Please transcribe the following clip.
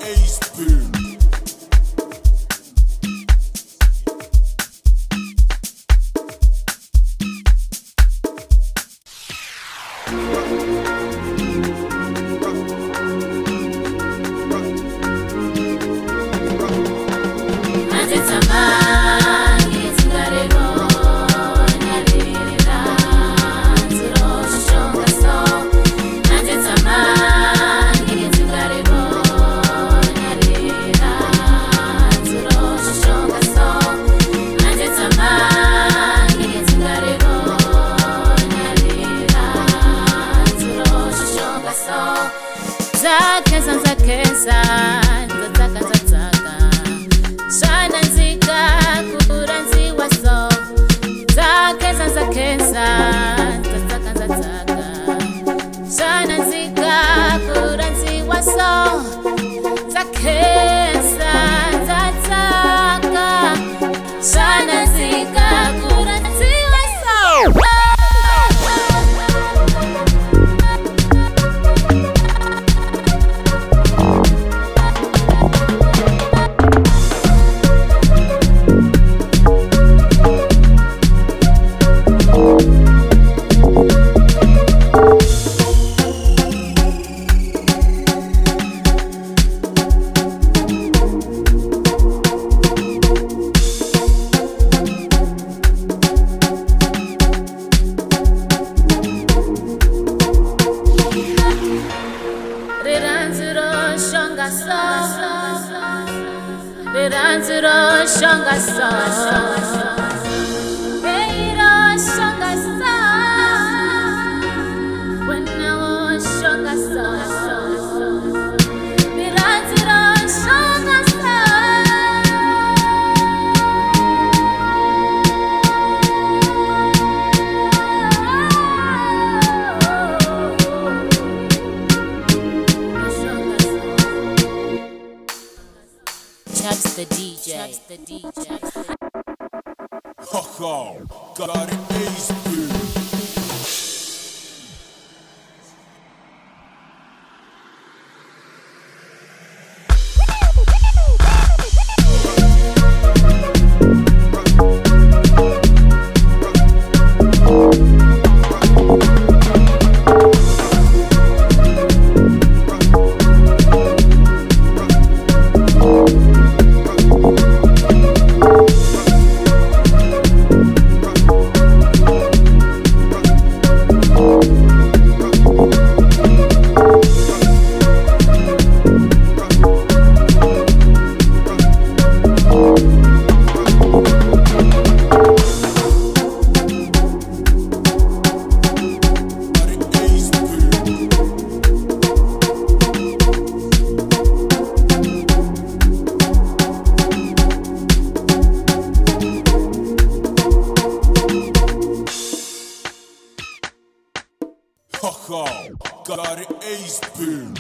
ace boom. Zakeza, shana nzika kuranzi waso. Zakeza, shana nzika kuranzi waso. Zakeza, shana nzika kuranzi waso. Rirhandzu ro shonga so. Hey ro shonga so. Wena wo shonga so. Rirhandzu ro shonga so. Chabs the DJ. Ha ha, got an ace boom. Ha ha, got an ace boom.